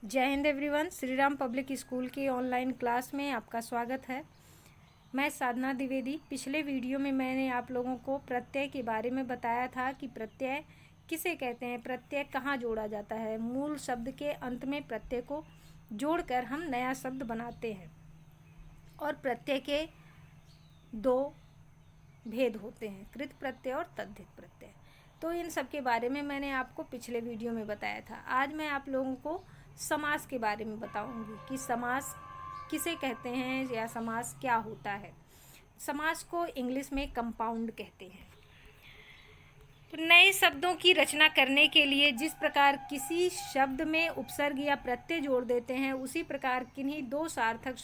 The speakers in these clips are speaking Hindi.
जय Hind everyone. Shri Ram public school की ऑनलाइन क्लास में आपका स्वागत है। मैं साधना द्विवेदी। पिछले वीडियो में मैंने आप लोगों को प्रत्यय के बारे में बताया था कि प्रत्यय किसे कहते हैं, प्रत्यय कहाँ जोड़ा जाता है। मूल शब्द के अंत में प्रत्यय को जोड़कर हम नया शब्द बनाते हैं और प्रत्यय के दो भेद होते हैं, कृत प्रत्यय और तद्धित प्रत्यय। तो इन सब के बारे में मैंने आपको पिछले वीडियो में बताया था। आज मैं आप लोगों को समास के बारे में बताऊंगी कि समास किसे कहते हैं या समास क्या होता है। समास को इंग्लिश में कंपाउंड कहते हैं। तो नए शब्दों की रचना करने के लिए जिस प्रकार किसी शब्द में उपसर्ग या प्रत्यय जोड़ देते हैं, उसी प्रकार किन्हीं दो सार्थक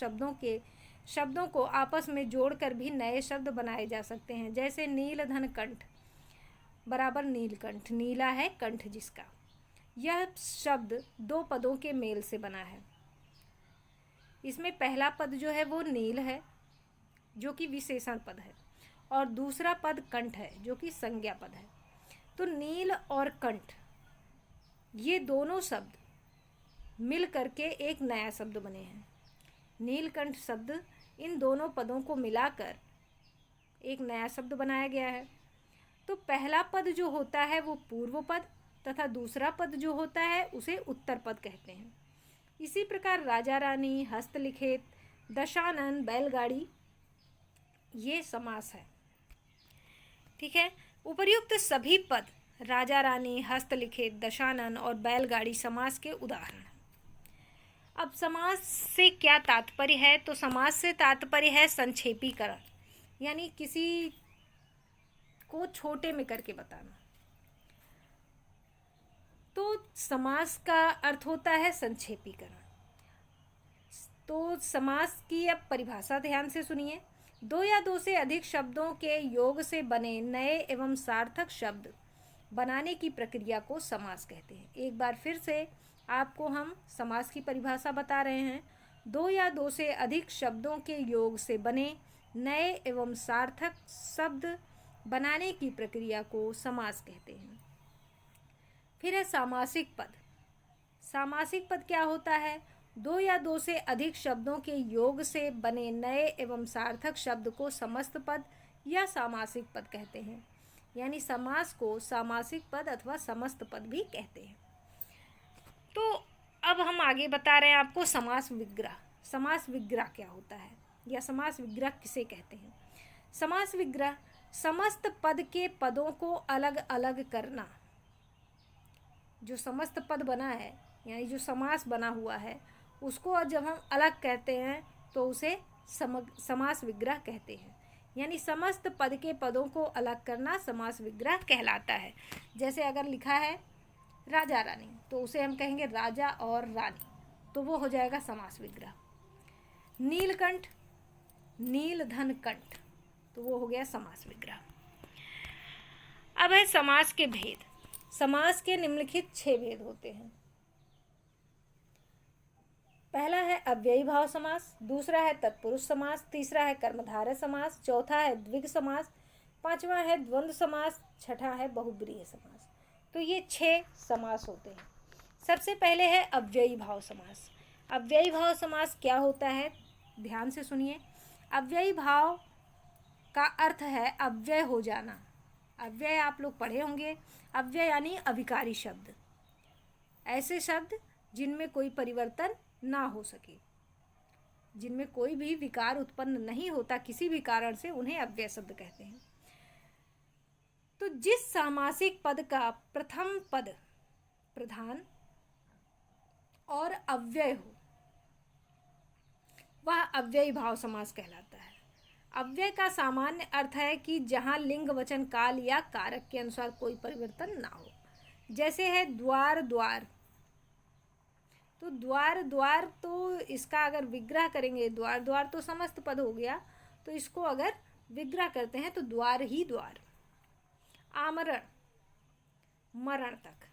शब्दों को आपस में जोड़कर भी नए शब्द बनाए जा सकते हैं। जैसे नीलधन कंठ बराबर नीलकंठ, नीला है कंठ जिसका। यह शब्द दो पदों के मेल से बना है। इसमें पहला पद जो है वो नील है, जो कि विशेषण पद है, और दूसरा पद कंठ है, जो कि संज्ञा पद है। तो नील और कंठ ये दोनों शब्द मिल करके एक नया शब्द बने हैं। नीलकंठ शब्द इन दोनों पदों को मिलाकर एक नया शब्द बनाया गया है। तो पहला पद जो होता है वो पूर्व पद तथा दूसरा पद जो होता है उसे उत्तर पद कहते हैं। इसी प्रकार राजा रानी, हस्तलिखित, दशानन, बैलगाड़ी ये समास है। ठीक है। उपर्युक्त सभी पद राजा रानी, हस्तलिखित, दशानन और बैलगाड़ी समास के उदाहरण। अब समास से क्या तात्पर्य है? तो समास से तात्पर्य है संक्षेपीकरण, यानी किसी को छोटे में करके बताना। तो समास का अर्थ होता है संक्षेपीकरण। तो समास की अब परिभाषा ध्यान से सुनिए। दो या दो से अधिक शब्दों के योग से बने नए एवं सार्थक शब्द बनाने की प्रक्रिया को समास कहते हैं। एक बार फिर से आपको हम समास की परिभाषा बता रहे हैं। दो या दो से अधिक शब्दों के योग से बने नए एवं सार्थक शब्द बनाने की प्रक्रिया को समास कहते हैं। फिर है सामासिक पद। सामासिक पद क्या होता है? दो या दो से अधिक शब्दों के योग से बने नए एवं सार्थक शब्द को समस्त पद या सामासिक पद कहते हैं। यानी समास को सामासिक पद अथवा समस्त पद भी कहते हैं। तो अब हम आगे बता रहे हैं आपको समास विग्रह। समास विग्रह क्या होता है या समास विग्रह किसे कहते हैं? समास विग्रह समस्त पद के पदों को अलग अलग करना। जो समस्त पद बना है यानी जो समास बना हुआ है उसको जब हम अलग कहते हैं तो उसे समास विग्रह कहते हैं। यानी समस्त पद के पदों को अलग करना समास विग्रह कहलाता है। जैसे अगर लिखा है राजा रानी तो उसे हम कहेंगे राजा और रानी, तो वो हो जाएगा समास विग्रह। नीलकंठ, नीलधन कंठ, तो वो हो गया समास विग्रह। अब है समास के भेद। समास के निम्नलिखित 6 भेद होते हैं। पहला है अव्ययी भाव समास, दूसरा है तत्पुरुष समास, तीसरा है कर्मधारय समास, चौथा है द्विग समास, पांचवा है द्वंद्व समास, छठा है बहुब्रीहि समास। तो ये 6 समास होते हैं। सबसे पहले है अव्ययी भाव समास। अव्ययी भाव समास क्या होता है? ध्यान से सुनिए। अव्ययी भाव का अर्थ है अव्यय हो जाना। अव्यय आप लोग पढ़े होंगे। अव्यय यानी अविकारी शब्द, ऐसे शब्द जिनमें कोई परिवर्तन ना हो सके, जिनमें कोई भी विकार उत्पन्न नहीं होता किसी भी कारण से, उन्हें अव्यय शब्द कहते हैं। तो जिस सामासिक पद का प्रथम पद प्रधान और अव्यय हो वह अव्ययी भाव समास कहलाता है। अव्यय का सामान्य अर्थ है कि जहां लिंग, वचन, काल या कारक के अनुसार कोई परिवर्तन ना हो। जैसे है द्वार, द्वार। तो द्वार, द्वार, तो इसका अगर विग्रह करेंगे, द्वार द्वार तो समस्त पद हो गया, तो इसको अगर विग्रह करते हैं तो द्वार ही द्वार। आमरण, मरण तक।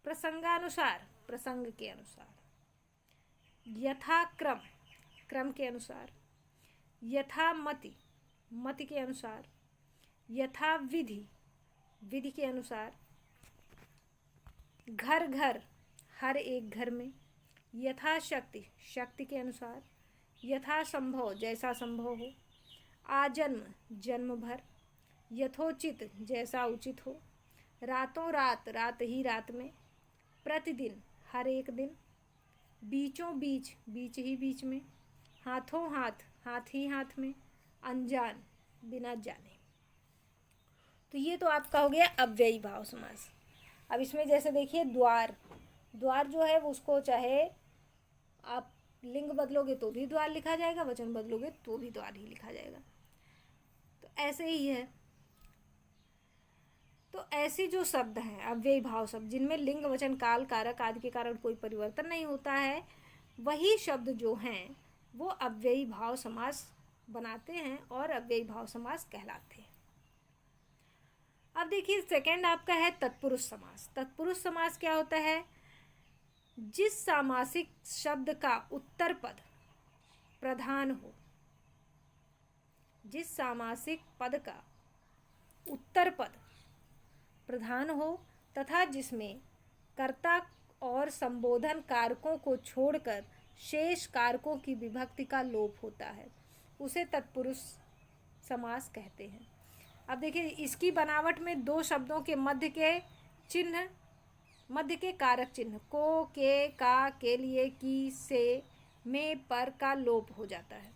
प्रसंगानुसार, प्रसंग के अनुसार। यथाक्रम, क्रम के अनुसार। यथामति, मति के अनुसार। यथा विधि, विधि के अनुसार। घर घर, हर एक घर में। यथाशक्ति, शक्ति के अनुसार। यथासंभव, जैसा संभव हो। आजन्म, जन्म भर। यथोचित, जैसा उचित हो। रातों रात, रात ही रात में। प्रतिदिन, हर एक दिन। बीचों बीच, बीच ही बीच में। हाथों हाथ, हाथ ही हाथ में। अनजान, बिना जाने। तो ये तो आपका हो गया अव्ययी भाव समास। अब इसमें जैसे देखिए द्वार, द्वार जो है उसको चाहे आप लिंग बदलोगे तो भी द्वार लिखा जाएगा, वचन बदलोगे तो भी द्वार ही लिखा जाएगा। तो ऐसे ही है। तो ऐसे जो शब्द हैं अव्ययी भाव शब्द, जिनमें लिंग वचन काल कारक आदि के कारण कोई परिवर्तन नहीं होता है, वही शब्द जो हैं वो अव्ययी भाव समास बनाते हैं और अव्ययी भाव समास कहलाते हैं। अब देखिए सेकंड आपका है तत्पुरुष समास। तत्पुरुष समास क्या होता है? जिस सामासिक शब्द का उत्तर पद प्रधान हो, जिस सामासिक पद का उत्तर पद प्रधान हो तथा जिसमें कर्ता और संबोधन कारकों को छोड़कर शेष कारकों की विभक्ति का लोप होता है, उसे तत्पुरुष समास कहते हैं। अब देखिए इसकी बनावट में दो शब्दों के मध्य के चिन्ह, मध्य के कारक चिन्ह को, के, का, के लिए, की, से, में, पर का लोप हो जाता है।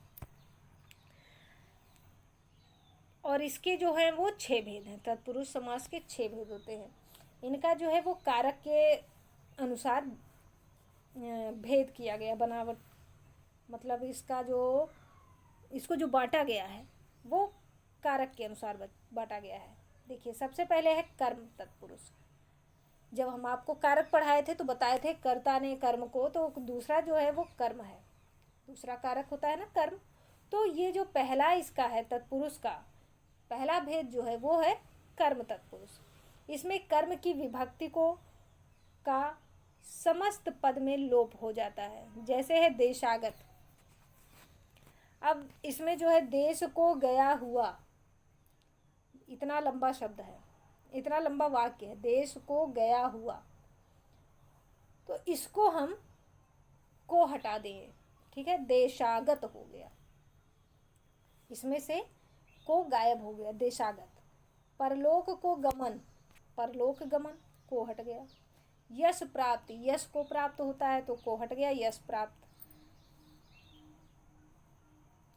और इसके जो है वो 6 भेद हैं। तत्पुरुष समास के 6 भेद होते हैं। इनका जो है वो कारक के अनुसार भेद किया गया, बनावट मतलब इसको जो बांटा गया है वो कारक के अनुसार बांटा गया है। देखिए सबसे पहले है कर्म तत्पुरुष। जब हम आपको कारक पढ़ाए थे तो बताए थे कर्ता ने कर्म को, तो दूसरा जो है वो कर्म है, दूसरा कारक होता है ना कर्म। तो ये जो पहला इसका है तत्पुरुष का पहला भेद जो है वो है कर्म तत्पुरुष। इसमें कर्म की विभक्ति को का समस्त पद में लोप हो जाता है। जैसे है देशागत। अब इसमें जो है देश को गया हुआ, इतना लंबा शब्द है, इतना लंबा वाक्य है, देश को गया हुआ, तो इसको हम को हटा देंगे, ठीक है, देशागत हो गया, इसमें से को गायब हो गया, देशागत। परलोक को गमन, परलोक गमन, को हट गया। यश प्राप्ति, यश को प्राप्त होता है तो को हट गया, यश प्राप्त।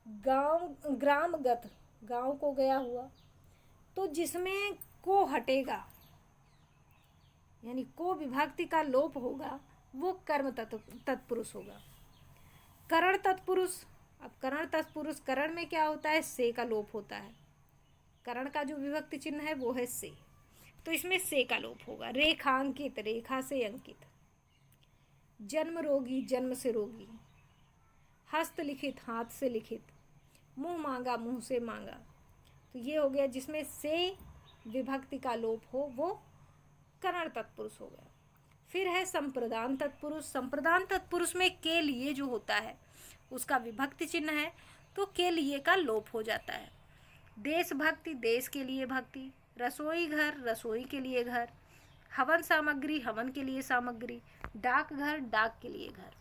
गांव, ग्रामगत, गांव को गया हुआ, तो जिसमें को हटेगा यानी को विभक्ति का लोप होगा वो कर्म तत्पुरुष होगा। करण तत्पुरुष। अब करण तत्पुरुष, करण में क्या होता है? से का लोप होता है। करण का जो विभक्ति चिन्ह है वो है से, तो इसमें से का लोप होगा। रेखांकित, रेखा से अंकित। जन्म रोगी, जन्म से रोगी। हस्त लिखित, हाथ से लिखित। मुंह मांगा, मुंह से मांगा। तो ये हो गया जिसमें से विभक्ति का लोप हो वो करण तत्पुरुष हो गया। फिर है संप्रदान तत्पुरुष। संप्रदान तत्पुरुष में के लिए जो होता है उसका विभक्ति चिन्ह है तो के लिए का लोप हो जाता है। देश भक्ति, देश के लिए भक्ति। रसोई घर, रसोई के लिए घर। हवन सामग्री, हवन के लिए सामग्री। डाक घर, डाक के लिए घर।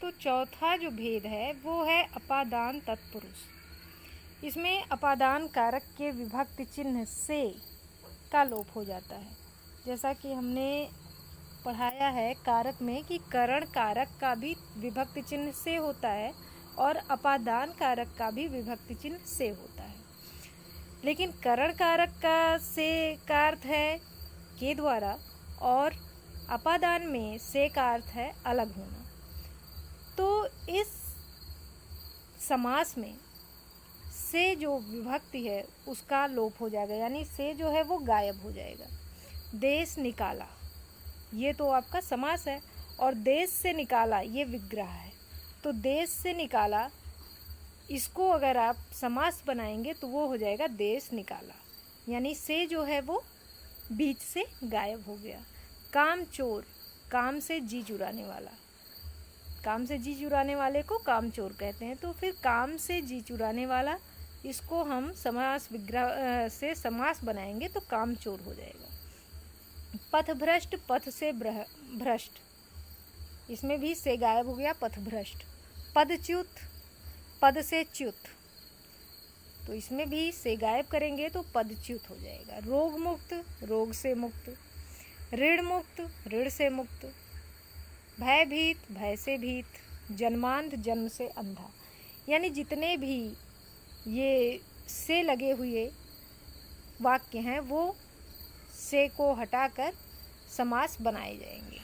तो चौथा जो भेद है वो है अपादान तत्पुरुष। इसमें अपादान कारक के विभक्ति चिन्ह से का लोप हो जाता है। जैसा कि हमने पढ़ाया है कारक में कि करण कारक का भी विभक्ति चिन्ह से होता है और अपादान कारक का भी विभक्ति चिन्ह से होता है। लेकिन करण कारक का से का अर्थ है के द्वारा और अपादान में से का अर्थ है अलग होना। तो इस समास में से जो विभक्ति है उसका लोप हो जाएगा, यानी से जो है वो गायब हो जाएगा। देश निकाला, ये तो आपका समास है, और देश से निकाला ये विग्रह है। तो देश से निकाला, इसको अगर आप समास बनाएंगे तो वो हो जाएगा देश निकाला, यानी से जो है वो बीच से गायब हो गया। काम चोर, काम से जी चुराने वाला, काम से जी चुराने वाले को काम चोर कहते हैं। तो फिर काम से जी चुराने वाला, इसको हम समास विग्रह से समास बनाएंगे तो काम चोर हो जाएगा। पथ भ्रष्ट, पथ से भ्रष्ट, इसमें भी से गायब हो गया पथभ्रष्ट। पदच्युत, पद से च्युत, तो इसमें भी से गायब करेंगे तो पदच्युत हो जाएगा। रोग मुक्त, रोग से मुक्त। ऋण मुक्त, ऋण से मुक्त। भयभीत, भय से भीत। जन्मांध, जन्म से अंधा। यानी जितने भी ये से लगे हुए वाक्य हैं वो से को हटाकर समास बनाए जाएंगे।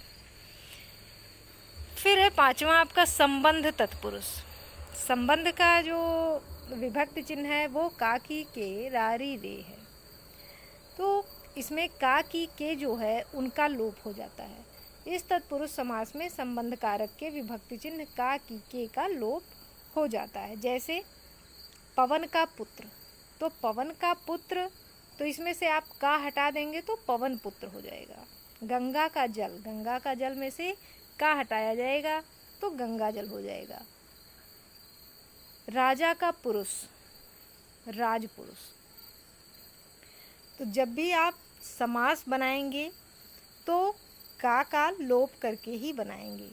फिर है पांचवा आपका संबंध तत्पुरुष। संबंध का जो विभक्ति चिन्ह है वो का, की, के, रारी, रे है। तो इसमें का, की, के जो है उनका लोप हो जाता है। इस तत्पुरुष समास में संबंध कारक के विभक्ति चिन्ह का, की, के का लोप हो जाता है। जैसे पवन का पुत्र, तो पवन का पुत्र, तो इसमें से आप का हटा देंगे तो पवन पुत्र हो जाएगा। गंगा का जल, गंगा का जल में से का हटाया जाएगा तो गंगा जल हो जाएगा। राजा का पुरुष, राजपुरुष। तो जब भी आप समास बनाएंगे तो का लोप करके ही बनाएंगे।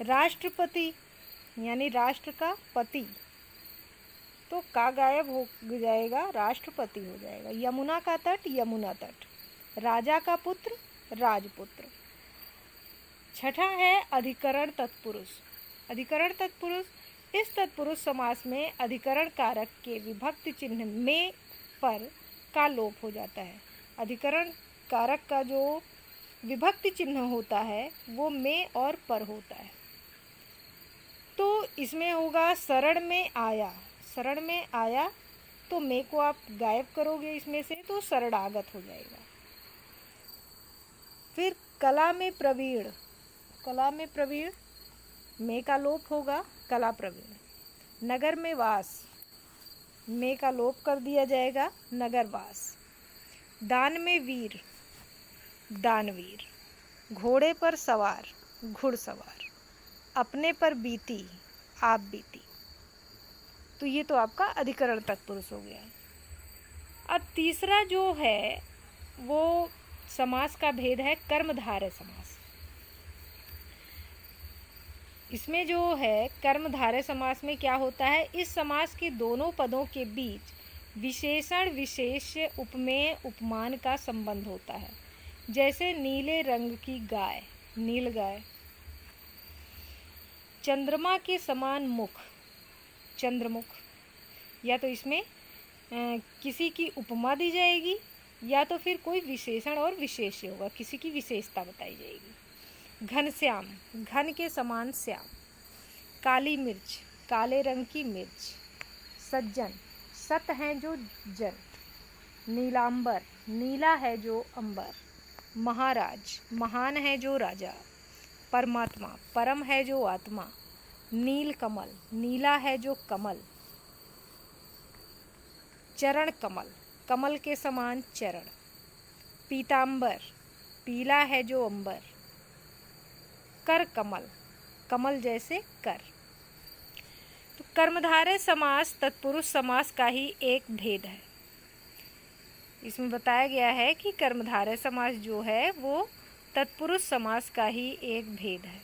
राष्ट्रपति यानी राष्ट्र का पति, तो का गायब हो जाएगा, राष्ट्रपति हो जाएगा। यमुना का तट, यमुना तट। राजा का पुत्र, राजपुत्र। छठा है अधिकरण तत्पुरुष। अधिकरण तत्पुरुष, इस तत्पुरुष समास में अधिकरण कारक के विभक्ति चिन्ह में पर का लोप हो जाता है। अधिकरण कारक का जो विभक्ति चिन्ह होता है वो में और पर होता है। तो इसमें होगा शरण में आया। शरण में आया तो में को आप गायब करोगे इसमें से तो शरणागत हो जाएगा। फिर कला में प्रवीण। कला में प्रवीण, में का लोप होगा, कला प्रवीण। नगर में वास, में का लोप कर दिया जाएगा, नगर वास। दान में वीर, दानवीर। घोड़े पर सवार, घुड़सवार। अपने पर बीती, आप बीती। तो ये तो आपका अधिकरण तत्पुरुष हो गया। अब तीसरा जो है वो समास का भेद है कर्मधारय समास। इसमें जो है कर्मधारय समास में क्या होता है, इस समास के दोनों पदों के बीच विशेषण विशेष्य उपमेय उपमान का संबंध होता है। जैसे नीले रंग की गाय, नील गाय। चंद्रमा के समान मुख, चंद्रमुख। या तो इसमें किसी की उपमा दी जाएगी या तो फिर कोई विशेषण और विशेष्य होगा, किसी की विशेषता बताई जाएगी। घनश्याम, घन के समान श्याम। काली मिर्च, काले रंग की मिर्च। सज्जन, सत हैं जो जन। नीलांबर, नीला है जो अंबर। महाराज, महान है जो राजा। परमात्मा, परम है जो आत्मा। नील कमल, नीला है जो कमल। चरण कमल, कमल के समान चरण। पीतांबर, पीला है जो अंबर। कर कमल, कमल जैसे कर। तो कर्मधारय समास तत्पुरुष समास का ही एक भेद है। इसमें बताया गया है कि कर्मधारय समास जो है वो तत्पुरुष समास का ही एक भेद है।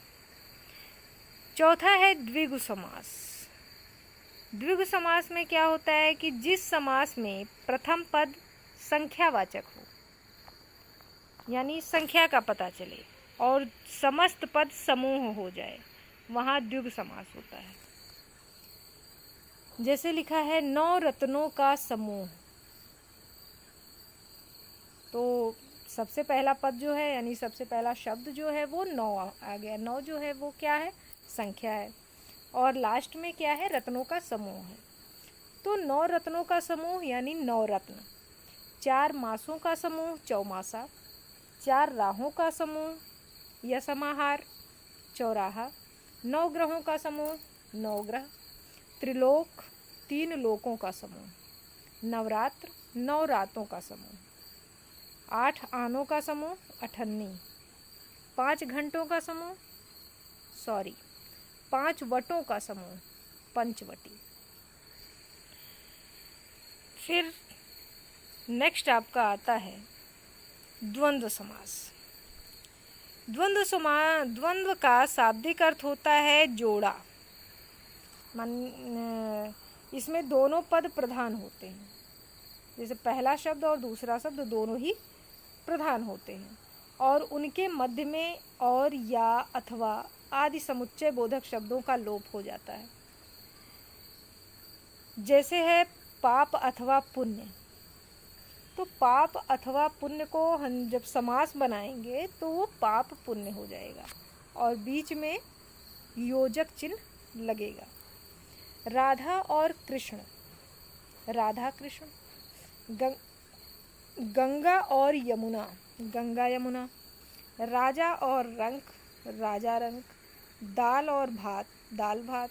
चौथा है द्विगु समास। द्विगु समास में क्या होता है कि जिस समास में प्रथम पद संख्यावाचक हो, यानी संख्या का पता चले, और समस्त पद समूह हो जाए, वहाँ द्विगु समास होता है। जैसे लिखा है 9 रत्नों का समूह, तो सबसे पहला पद जो है यानी सबसे पहला शब्द जो है वो 9 आ गया। 9 जो है वो क्या है, संख्या है, और लास्ट में क्या है, रत्नों का समूह है। तो 9 रत्नों का समूह यानी 9 रत्न। 4 मासों का समूह चौमासा। 4 राहों का समूह या समाहार चौराहा। 9 ग्रहों का समूह 9 ग्रह। त्रिलोक, 3 लोकों का समूह। नवरात्र, 9 रातों का समूह। 8 आनों का समूह अठन्नी। 5 घंटों का समूह 5 वटों का समूह पंचवटी। फिर नेक्स्ट आपका आता है द्वंद्व समास। द्वंद्व का शाब्दिक अर्थ होता है जोड़ा। इसमें दोनों पद प्रधान होते हैं, जैसे पहला शब्द और दूसरा शब्द दोनों ही प्रधान होते हैं और उनके मध्य में और या अथवा आदि समुच्चय बोधक शब्दों का लोप हो जाता है। जैसे है पाप अथवा पुण्य। तो पाप अथवा पुण्य को हम जब समास बनाएंगे तो वो पाप पुण्य हो जाएगा और बीच में योजक चिन्ह लगेगा। राधा और कृष्ण, राधा कृष्ण। गंगा और यमुना, गंगा यमुना। राजा और रंक, राजा रंक। दाल और भात, दाल भात।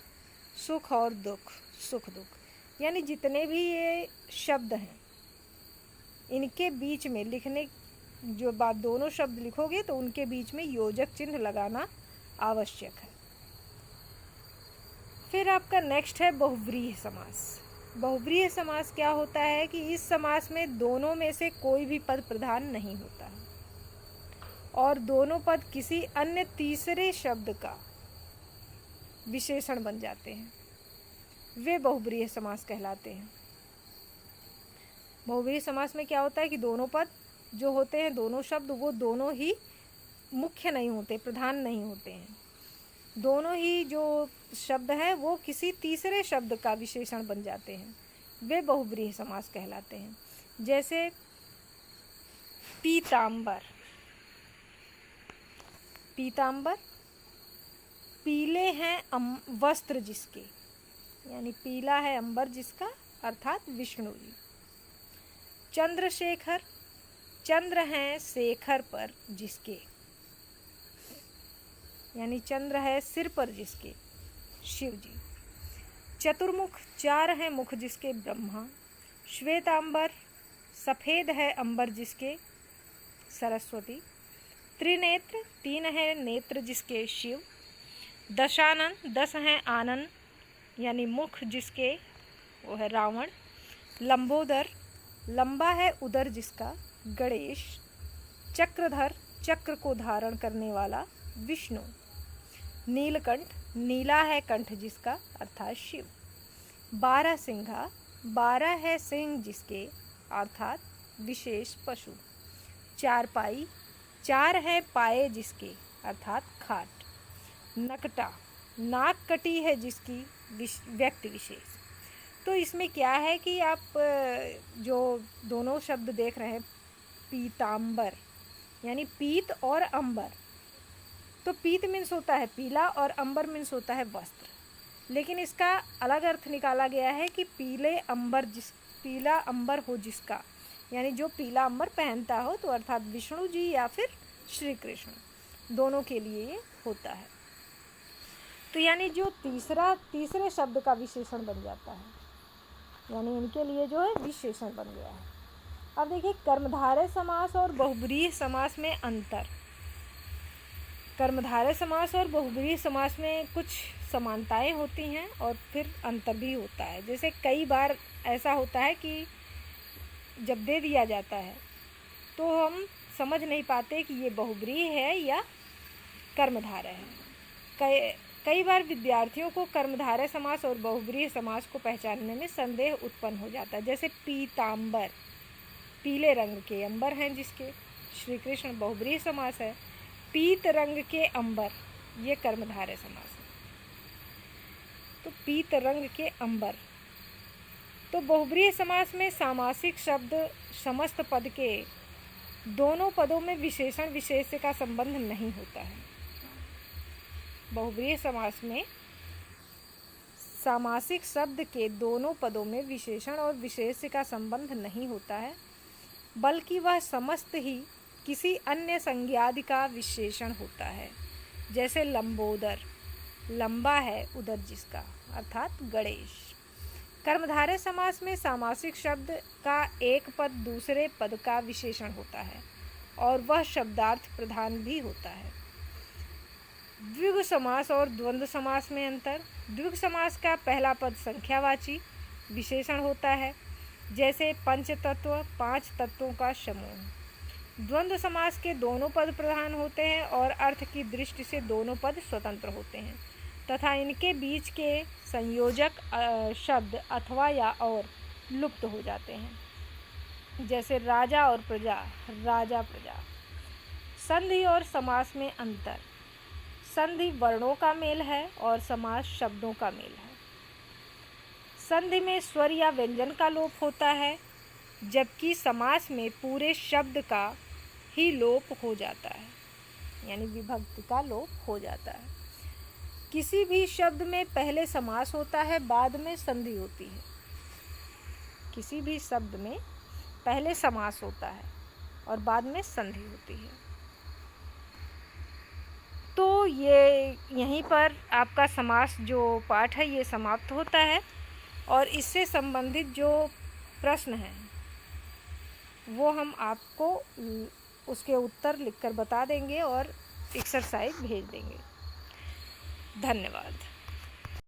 सुख और दुख, सुख दुख। यानी जितने भी ये शब्द हैं इनके बीच में लिखने जो बात दोनों शब्द लिखोगे तो उनके बीच में योजक चिन्ह लगाना आवश्यक है। फिर आपका नेक्स्ट है बहुव्रीहि समास। बहुव्रीहि समास क्या होता है कि इस समास में दोनों में से कोई भी पद प्रधान नहीं होता है और दोनों पद किसी अन्य तीसरे शब्द का विशेषण बन जाते हैं, वे बहुव्रीहि समास कहलाते हैं। बहुव्रीहि समास में क्या होता है कि दोनों पद जो होते हैं, दोनों शब्द, वो दोनों ही मुख्य नहीं होते, प्रधान नहीं होते हैं। दोनों ही जो शब्द हैं वो किसी तीसरे शब्द का विशेषण बन जाते हैं, वे बहुव्रीहि समास कहलाते हैं। जैसे पीतांबर। पीतांबर, पीले हैं वस्त्र जिसके, यानी पीला है अंबर जिसका, अर्थात विष्णु जी। चंद्रशेखर, चंद्र हैं शेखर पर जिसके, यानी चंद्र है सिर पर जिसके, शिव जी। चतुर्मुख, चार हैं मुख जिसके, ब्रह्मा। श्वेतांबर, सफ़ेद है अंबर जिसके, सरस्वती। त्रिनेत्र, तीन है नेत्र जिसके, शिव। दशानन, 10 हैं आनन यानी मुख जिसके, वो है रावण। लंबोदर, लंबा है उदर जिसका, गणेश। चक्रधर, चक्र को धारण करने वाला, विष्णु। नीलकंठ, नीला है कंठ जिसका, अर्थात शिव। 12 सिंघा, 12 है सिंह जिसके, अर्थात विशेष पशु। चारपाई, 4 है पाए जिसके, अर्थात खाट। नकटा, नाक कटी है जिसकी, व्यक्ति विशेष। तो इसमें क्या है कि आप जो दोनों शब्द देख रहे हैं, पीतांबर यानी पीत और अंबर, तो पीत मीन्स होता है पीला और अंबर मीन्स होता है वस्त्र, लेकिन इसका अलग अर्थ निकाला गया है कि पीला अंबर हो जिसका, यानी जो पीला अंबर पहनता हो, तो अर्थात विष्णु जी या फिर श्री कृष्ण, दोनों के लिए ये होता है। तो यानी जो तीसरे शब्द का विशेषण बन जाता है, यानी इनके लिए जो है विशेषण बन गया है। अब देखिए कर्मधारय समास और बहुव्रीहि समास में अंतर। कर्मधारय समास और बहुव्रीहि समास में कुछ समानताएं होती हैं और फिर अंतर भी होता है। जैसे कई बार ऐसा होता है कि जब दे दिया जाता है तो हम समझ नहीं पाते कि ये बहुव्रीहि है या कर्मधारय है। कई बार विद्यार्थियों को कर्मधारय समास और बहुव्रीहि समास को पहचानने में संदेह उत्पन्न हो जाता है। जैसे पीतांबर, पीले रंग के अंबर हैं जिसके, श्री कृष्ण बहुव्रीहि समास है। पीत रंग के अंबर, ये कर्मधारय समास है। तो पीत रंग के अंबर। तो बहुव्रीहि समास में सामासिक शब्द समस्त पद के दोनों पदों में विशेषण विशेष्य का संबंध नहीं होता है। बहुव्रीहि समास में सामासिक शब्द के दोनों पदों में विशेषण और विशेष्य का संबंध नहीं होता है, बल्कि वह समस्त ही किसी अन्य संज्ञादि का विशेषण होता है। जैसे लंबोदर, लंबा है उदर जिसका, अर्थात गणेश। कर्मधारय समास में सामासिक शब्द का एक पद दूसरे पद का विशेषण होता है और वह शब्दार्थ प्रधान भी होता है। द्विगु समास और द्वंद्व समास में अंतर। द्विगु समास का पहला पद संख्यावाची विशेषण होता है, जैसे पंचतत्व, 5 तत्वों का समूह। द्वंद्व समास के दोनों पद प्रधान होते हैं और अर्थ की दृष्टि से दोनों पद स्वतंत्र होते हैं तथा इनके बीच के संयोजक शब्द अथवा या और लुप्त हो जाते हैं। जैसे राजा और प्रजा, राजा प्रजा। संधि और समास में अंतर। संधि वर्णों का मेल है और समास शब्दों का मेल है। संधि में स्वर या व्यंजन का लोप होता है, जबकि समास में पूरे शब्द का ही लोप हो जाता है, यानी विभक्ति का लोप हो जाता है। किसी भी शब्द में पहले समास होता है, बाद में संधि होती है। किसी भी शब्द में पहले समास होता है और बाद में संधि होती है। तो ये यहीं पर आपका समास जो पाठ है ये समाप्त होता है और इससे संबंधित जो प्रश्न हैं वो हम आपको उसके उत्तर लिखकर बता देंगे और एक्सरसाइज भेज देंगे। धन्यवाद।